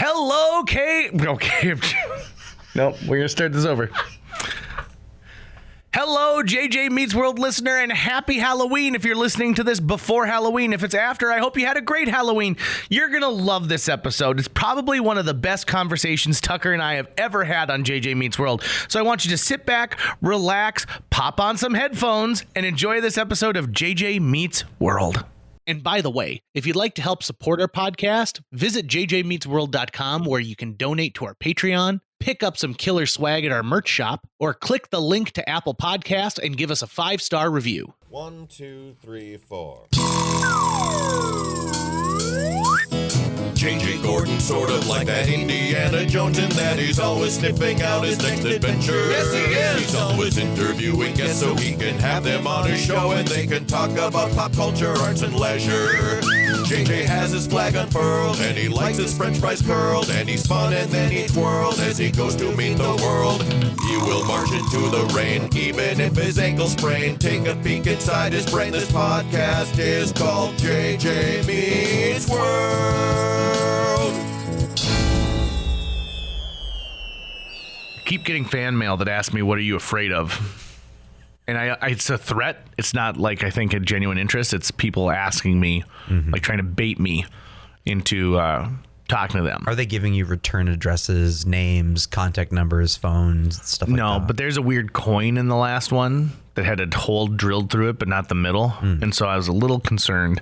Hello, Kate. Okay. Nope, we're going to start this over. Hello, JJ Meets World listener, and happy Halloween if you're listening to this before Halloween. If it's after, I hope you had a great Halloween. You're going to love this episode. It's probably one of the best conversations Tucker and I have ever had on JJ Meets World. So I want you to sit back, relax, pop on some headphones, and enjoy this episode of JJ Meets World. And by the way, if you'd like to help support our podcast, visit jjmeetsworld.com where you can donate to our Patreon, pick up some killer swag at our merch shop, or click the link to Apple Podcast and give us a 5-star review. 1, 2, 3, 4. JJ Gordon, sort of like that Indiana Jones, in that he's always sniffing out his next adventure. Yes, he is. He's always interviewing guests so he can have them on his show and they can talk about pop culture, arts, and leisure. JJ has his flag unfurled and he likes his french fries curled, and he's fun and then he twirled as he goes to meet the world. He will march into the rain even if his ankle sprained. Take a peek inside his brain. This podcast is called JJ Meets World. Keep getting fan mail that asks me, what are you afraid of? And it's a threat. It's not like, I think, a genuine interest. It's people asking me, like trying to bait me into talking to them. Are they giving you return addresses, names, contact numbers, phones, stuff like that? No, but there's a weird coin in the last one that had a hole drilled through it, but not the middle. And so I was a little concerned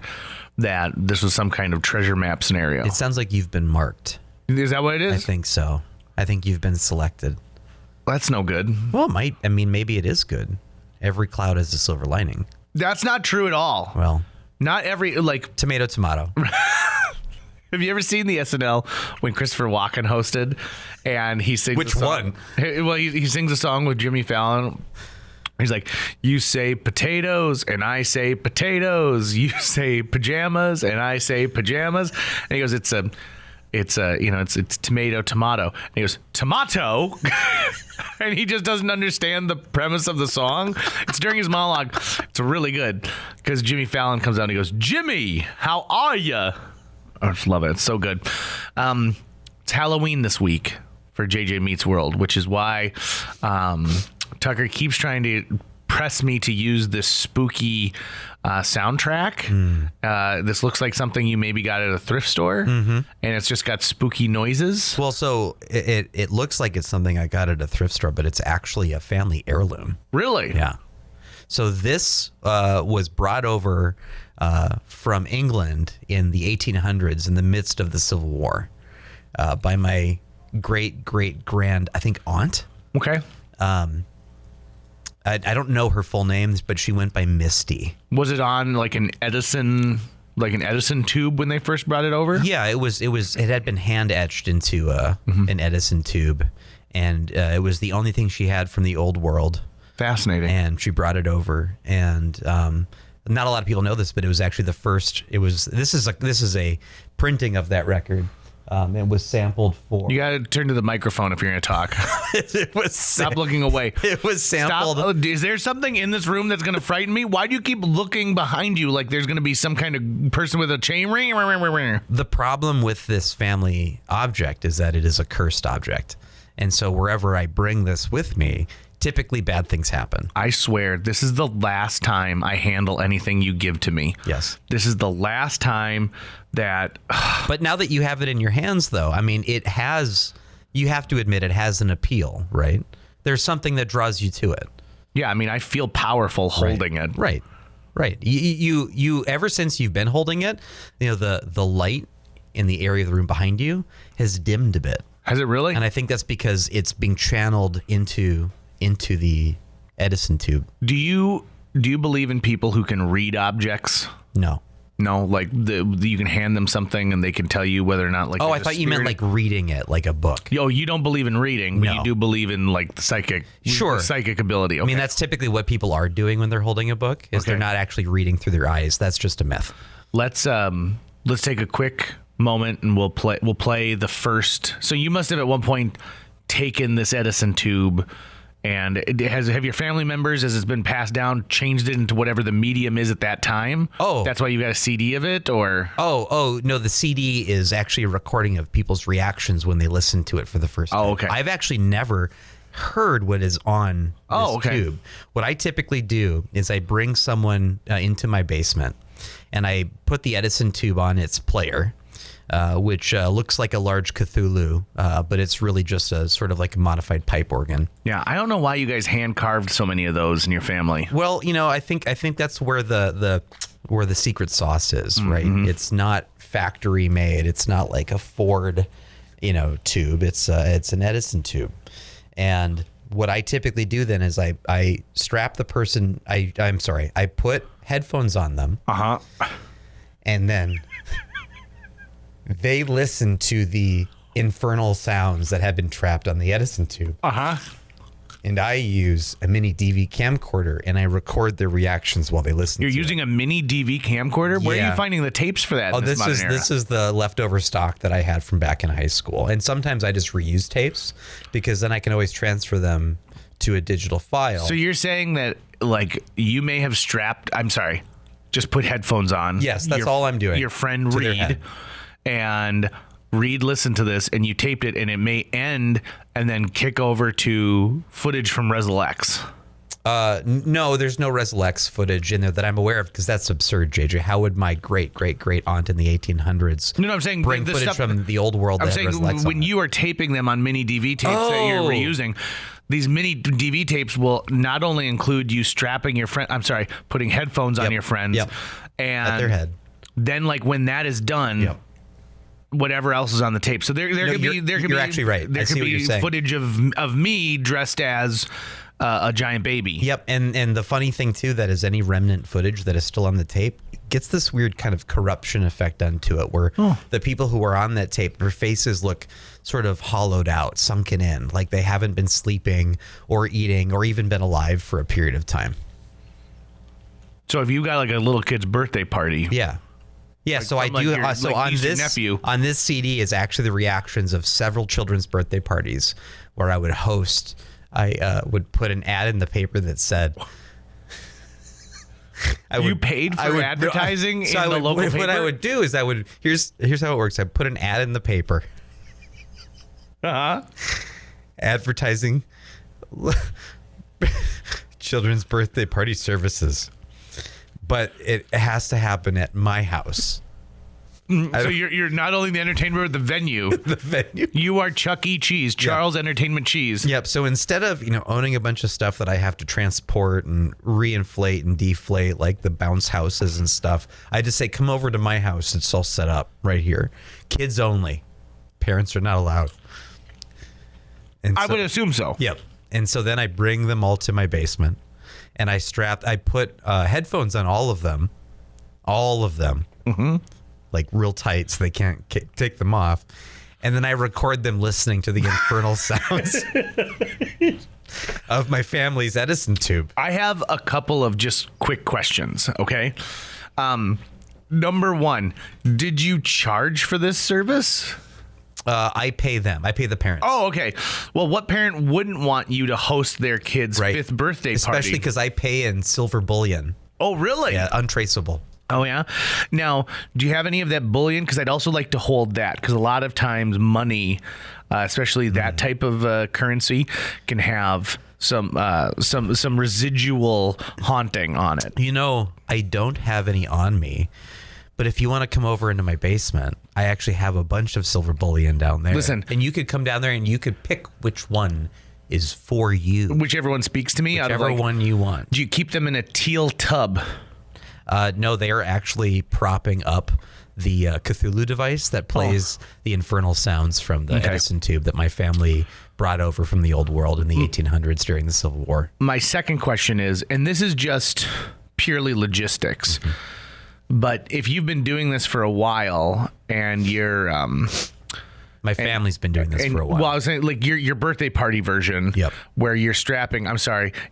that this was some kind of treasure map scenario. It sounds like you've been marked. Is that what it is? I think so. I think you've been selected. That's no good. Well, it might. I mean, maybe it is good. Every cloud has a silver lining. That's not true at all. Well, not every, like... Tomato, tomato. Have you ever seen the SNL when Christopher Walken hosted and he sings Which one? Well, he sings a song with Jimmy Fallon. He's like, you say potatoes and I say potatoes. You say pajamas and I say pajamas. And he goes, it's tomato, tomato. And he goes, tomato? And he just doesn't understand the premise of the song. It's during his monologue. It's really good because Jimmy Fallon comes out and he goes, Jimmy, how are ya? I just love it. It's so good. It's Halloween this week for JJ Meets World, which is why Tucker keeps trying to press me to use this spooky soundtrack. This looks like something you maybe got at a thrift store, and it's just got spooky noises. Well, so it looks like it's something I got at a thrift store, but it's actually a family heirloom. Really? Yeah. So this was brought over from England in the 1800s in the midst of the Civil War by my great-great-grand, I think, aunt. Okay. I don't know her full names, but she went by Misty. Was it on like an Edison tube when they first brought it over? Yeah, it had been hand etched into an Edison tube, and it was the only thing she had from the old world. Fascinating. And she brought it over, and not a lot of people know this, but it was actually the first. This is a printing of that record. It was sampled for... You got to turn to the microphone if you're going to talk. Stop looking away. It was sampled. Stop. Is there something in this room that's going to frighten me? Why do you keep looking behind you like there's going to be some kind of person with a chain ring? The problem with this family object is that it is a cursed object. And so wherever I bring this with me, typically bad things happen. I swear, this is the last time I handle anything you give to me. Yes. This is the last time that... But now that you have it in your hands, though, I mean, you have to admit it has an appeal, right? There's something that draws you to it. Yeah, I mean, I feel powerful holding it. Right. You ever since you've been holding it, the light in the area of the room behind you has dimmed a bit. Has it really? And I think that's because it's being channeled into the Edison tube. Do you believe in people who can read objects? No, like you can hand them something and they can tell you whether or not like. Oh, I thought you meant like reading it, like a book. Yo, you don't believe in reading, but No. you do believe in like the psychic ability. Okay. I mean, that's typically what people are doing when they're holding a book. Is they're not actually reading through their eyes. That's just a myth. Let's take a quick moment and we'll play the first. So you must have at one point taken this Edison tube And have your family members, as it's been passed down, changed it into whatever the medium is at that time? Oh. That's why you got a CD of it, or? Oh, no, the CD is actually a recording of people's reactions when they listen to it for the first time. Oh, okay. I've actually never heard what is on this tube. What I typically do is I bring someone into my basement and I put the Edison tube on its player, which looks like a large Cthulhu, but it's really just a sort of like a modified pipe organ. Yeah, I don't know why you guys hand carved so many of those in your family. Well, I think that's where the secret sauce is, right? It's not factory made. It's not like a Ford, tube. It's an Edison tube. And what I typically do then is I strap the person. I put headphones on them. And then they listen to the infernal sounds that have been trapped on the Edison tube. And I use a mini DV camcorder and I record their reactions while they listen. You're using a mini DV camcorder? Where are you finding the tapes for that? This is the leftover stock that I had from back in high school. And sometimes I just reuse tapes because then I can always transfer them to a digital file. So you're saying that you may have just put headphones on. Yes, that's all I'm doing. Your friend Reed and Reed listened to this and you taped it and it may end and then kick over to footage from Relic. No, there's no Relic footage in there that I'm aware of because that's absurd, JJ. How would my great aunt in the 1800s I'm saying bring footage from the old world? I'm saying when you are taping them on mini DV tapes that you're reusing, these mini DV tapes will not only include you strapping your friend, putting headphones on your friends and at their head. Then when that is done, whatever else is on the tape. So there could be actually right. There could be footage of me dressed as a giant baby. Yep, and the funny thing too that is any remnant footage that is still on the tape gets this weird kind of corruption effect onto it, where the people who are on that tape, their faces look sort of hollowed out, sunken in, like they haven't been sleeping or eating or even been alive for a period of time. So if you got a little kid's birthday party, so I do. On this CD is actually the reactions of several children's birthday parties where I would host. I would put an ad in the paper that said, "You paid for advertising in the local paper." What I would do is here's how it works. I put an ad in the paper, advertising children's birthday party services. But it has to happen at my house. So you're not only the entertainment, but the venue. The venue. You are Chuck E. Cheese, Charles Entertainment Cheese. Yep. So instead of owning a bunch of stuff that I have to transport and reinflate and deflate, like the bounce houses and stuff, I just say, come over to my house. It's all set up right here. Kids only. Parents are not allowed. And I would assume so. Yep. And so then I bring them all to my basement. And I put headphones on all of them, like real tight so they can't take them off. And then I record them listening to the infernal sounds of my family's Edison tube. I have a couple of just quick questions, okay? Number one, did you charge for this service? I pay them. I pay the parents. Oh, okay. Well, what parent wouldn't want you to host their kid's fifth birthday party? Especially because I pay in silver bullion. Oh, really? Yeah, untraceable. Oh, yeah? Now, do you have any of that bullion? Because I'd also like to hold that, because a lot of times money, especially that type of currency, can have some residual haunting on it. I don't have any on me. But if you want to come over into my basement, I actually have a bunch of silver bullion down there. Listen. And you could come down there and you could pick which one is for you. Whichever one speaks to me. Whichever one you want. Do you keep them in a teal tub? No, they are actually propping up the Cthulhu device that plays the infernal sounds from the Edison tube that my family brought over from the old world in the 1800s during the Civil War. My second question is, and this is just purely logistics, but if you've been doing this for a while and you're... my family's been doing this for a while. Well, I was saying, like your birthday party version, where you're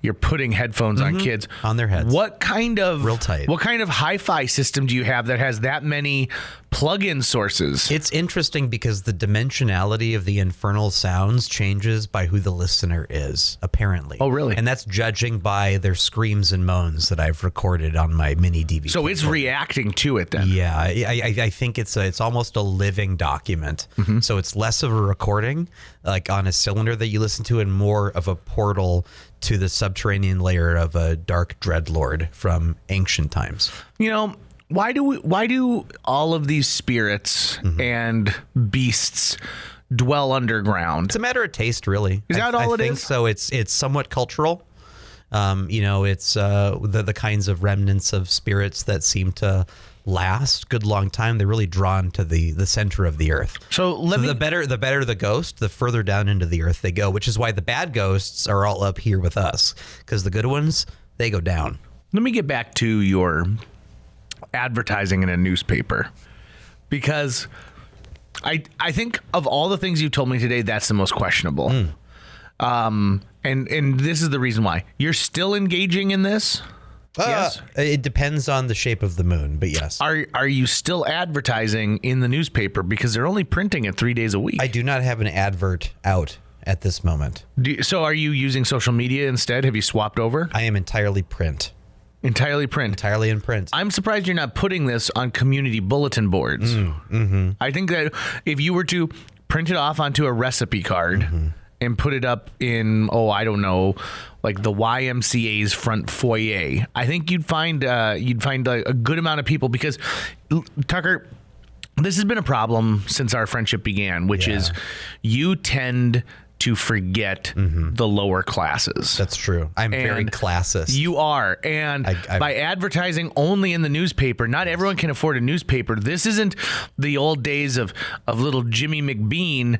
you're putting headphones on kids. On their heads. What kind of... Real tight. What kind of hi-fi system do you have that has that many plug-in sources. It's interesting because the dimensionality of the infernal sounds changes by who the listener is, apparently. Oh, really? And that's judging by their screams and moans that I've recorded on my mini DVD. So it's reacting to it then. Yeah, I think it's almost a living document. So it's less of a recording, like on a cylinder that you listen to, and more of a portal to the subterranean layer of a dark dreadlord from ancient times. You know, why do all of these spirits and beasts dwell underground? It's a matter of taste, really. Is that all it I think is? so. It's somewhat cultural. It's the kinds of remnants of spirits that seem to last good long time. They're really drawn to the center of the earth. So the better the ghost, the further down into the earth they go, which is why the bad ghosts are all up here with us, because the good ones, they go down. let me get back to your advertising in a newspaper, because I think of all the things you told me today, that's the most questionable. And this is the reason why. You're still engaging in this? Yes. It depends on the shape of the moon, but yes. Are you still advertising in the newspaper, because they're only printing it 3 days a week? I do not have an advert out at this moment. So are you using social media instead? Have you swapped over? I am entirely print. Entirely print. Entirely in print. I'm surprised you're not putting this on community bulletin boards. I think that if you were to print it off onto a recipe card and put it up in, I don't know, like the YMCA's front foyer, I think you'd find a good amount of people, because Tucker, this has been a problem since our friendship began, which is you tend to forget the lower classes. That's true. I'm very classist. You are. And by advertising only in the newspaper, not everyone can afford a newspaper. This isn't the old days of little Jimmy McBean,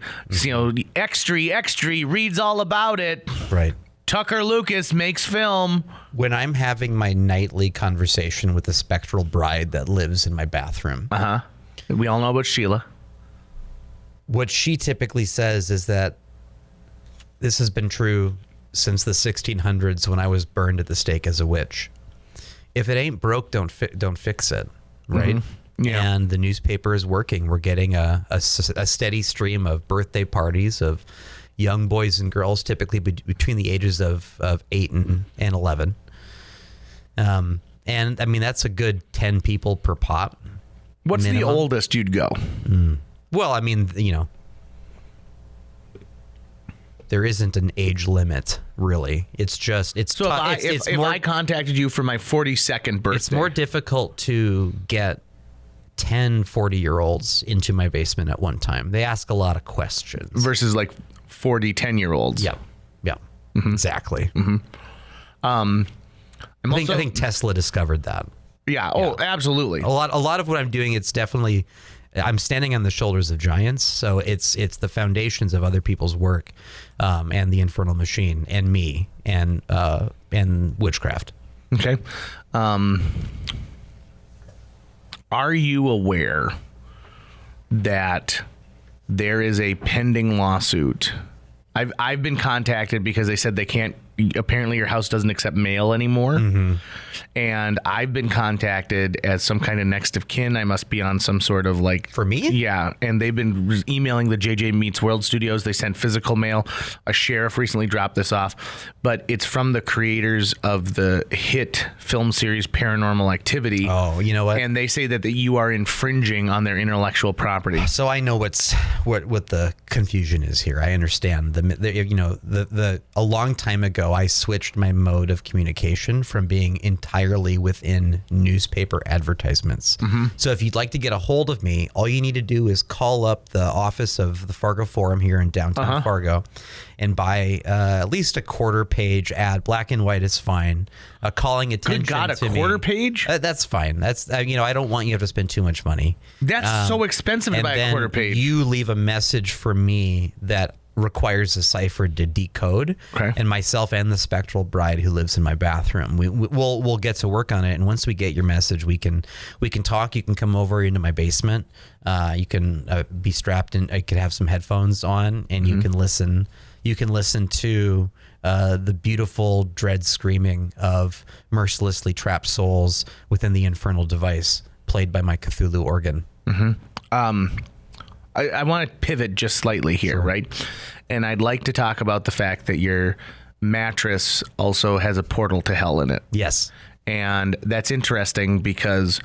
extra reads all about it. Right. Tucker Lucas makes film. When I'm having my nightly conversation with the spectral bride that lives in my bathroom. We all know about Sheila. What she typically says is that this has been true since the 1600s, when I was burned at the stake as a witch. If it ain't broke, don't fix it, right? Yeah. And the newspaper is working. We're getting a steady stream of birthday parties of young boys and girls, typically between the ages of 8 and 11. And I mean, that's a good 10 people per pop. What's minimum. the oldest you'd go? Well, I mean, there isn't an age limit, really. It's just So if I contacted you for my 42nd birthday, it's more difficult to get 10 40-year-olds into my basement at one time. They ask a lot of questions versus like 40 10-year-olds. Yeah, exactly. I think Tesla discovered that. Yeah. Oh, absolutely. A lot of what I'm doing, it's definitely, I'm standing on the shoulders of giants. So it's the foundations of other people's work, and the infernal machine, and me, and witchcraft. Okay. Are you aware that there is a pending lawsuit? I've been contacted because they said they can't. Apparently, your house doesn't accept mail anymore, and I've been contacted as some kind of next of kin. I must be on some sort of like For me? Yeah, and they've been emailing the JJ Meets World Studios. They sent physical mail. A sheriff recently dropped this off, but it's from the creators of the hit film series Paranormal Activity. Oh, you know what? And they say that you are infringing on their intellectual property. So I know what the confusion is here. I understand a long time ago, I switched my mode of communication from being entirely within newspaper advertisements. So if you'd like to get a hold of me, all you need to do is call up the office of the Fargo Forum here in downtown Fargo and buy at least a quarter-page ad. Black and white is fine. Calling attention Good God, to a me. quarter page? That's fine. That's I don't want you to have to spend too much money. That's so expensive to And buy a then quarter page. you leave a message for me that requires a cipher to decode, Okay. and myself and the spectral bride who lives in my bathroom, we'll get to work on it. And once we get your message, we can talk. You can come over into my basement. You can be strapped in. I could have some headphones on, and you can listen. You can listen to the beautiful dread screaming of mercilessly trapped souls within the infernal device, played by my Cthulhu organ. I want to pivot just slightly here, right? And I'd like to talk about the fact that your mattress also has a portal to hell in it. Yes. And that's interesting because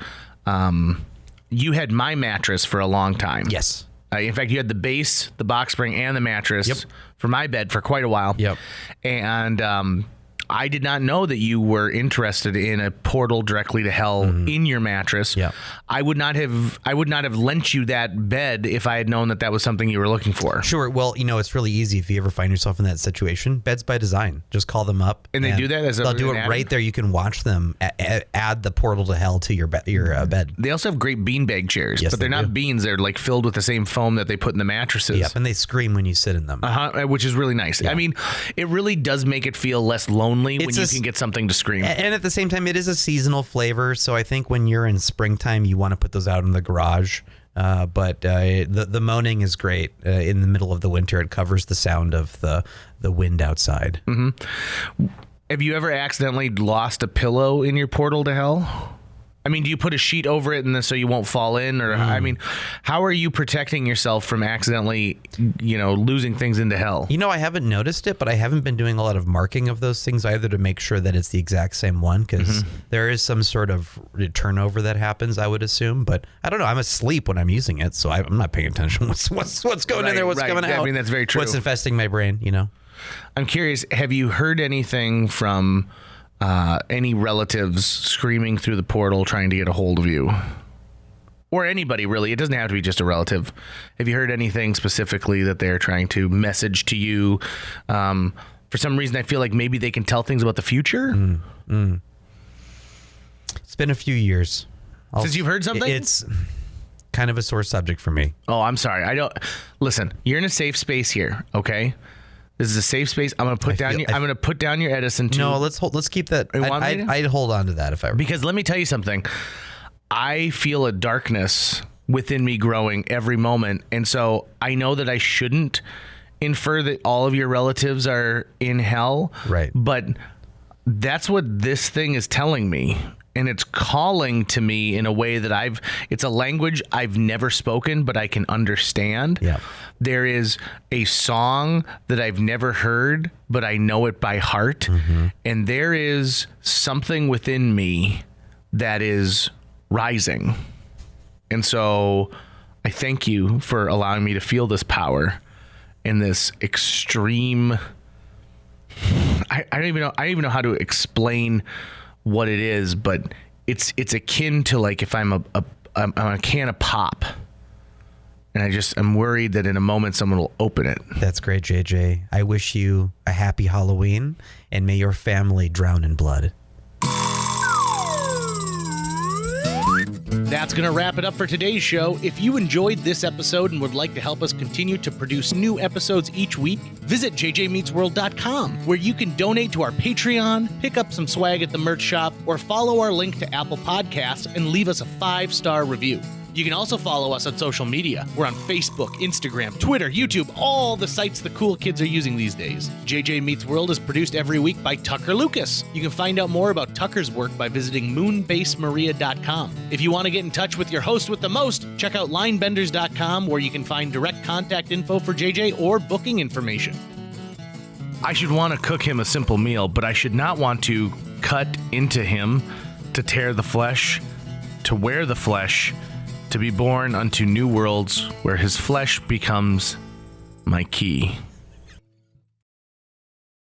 you had my mattress for a long time. Yes. In fact, you had the base, the box spring, and the mattress Yep. for my bed for quite a while. Yep. And I did not know that you were interested in a portal directly to hell in your mattress. Yep. I would not have lent you that bed if I had known that that was something you were looking for. Sure. Well, it's really easy if you ever find yourself in that situation. Beds by Design. Just call them up. And they do that as they'll do it right there. You can watch them add the portal to hell to your bed. They also have great beanbag chairs, Yes, but they're they not do. beans. They're like filled with the same foam that they put in the mattresses. Yep. And they scream when you sit in them. Which is really nice. I mean, it really does make it feel less lonely when you a can get something to scream. And at the same time, it is a seasonal flavor. So I think when you're in springtime, you want to put those out in the garage. But the moaning is great. In the middle of the winter, it covers the sound of the wind outside. Mm-hmm. Have you ever accidentally lost a pillow in your portal to hell? I mean, do you put a sheet over it and then so you won't fall in? Or I mean, how are you protecting yourself from accidentally, losing things into hell? I haven't noticed it, but I haven't been doing a lot of marking of those things either to make sure that it's the exact same one, because there is some sort of turnover that happens, I would assume. But I don't know. I'm asleep when I'm using it, so I'm not paying attention. What's going in there? What's coming out? I mean, that's very true. What's infesting my brain? I'm curious. Have you heard anything from any relatives screaming through the portal trying to get a hold of you? Or anybody, really. It doesn't have to be just a relative. Have you heard anything specifically that they're trying to message to you? For some reason, I feel like maybe they can tell things about the future. It's been a few years. Since you've heard something? It's kind of a sore subject for me. Oh, I'm sorry. Listen, you're in a safe space here, okay? This is a safe space. I'm going to put down your Edison tube. No, let's keep that. I'd hold on to that if I were. Because let me tell you something. I feel a darkness within me growing every moment. And so I know that I shouldn't infer that all of your relatives are in hell. Right. But that's what this thing is telling me. And it's calling to me in a way that it's a language I've never spoken, but I can understand. Yeah. There is a song that I've never heard, but I know it by heart. And there is something within me that is rising. And so I thank you for allowing me to feel this power and this extreme. I don't even know how to explain what it is, but it's akin to like if I'm a can of pop. And I'm worried that in a moment someone will open it. That's great, JJ. I wish you a happy Halloween, and may your family drown in blood. That's going to wrap it up for today's show. If you enjoyed this episode and would like to help us continue to produce new episodes each week, visit jjmeetsworld.com, where you can donate to our Patreon, pick up some swag at the merch shop, or follow our link to Apple Podcasts and leave us a 5-star review. You can also follow us on social media. We're on Facebook, Instagram, Twitter, YouTube, all the sites the cool kids are using these days. JJ Meets World is produced every week by Tucker Lucas. You can find out more about Tucker's work by visiting moonbasemaria.com. If you want to get in touch with your host with the most, check out linebenders.com, where you can find direct contact info for JJ or booking information. I should want to cook him a simple meal, but I should not want to cut into him, to tear the flesh, to wear the flesh, to be born unto new worlds where his flesh becomes my key.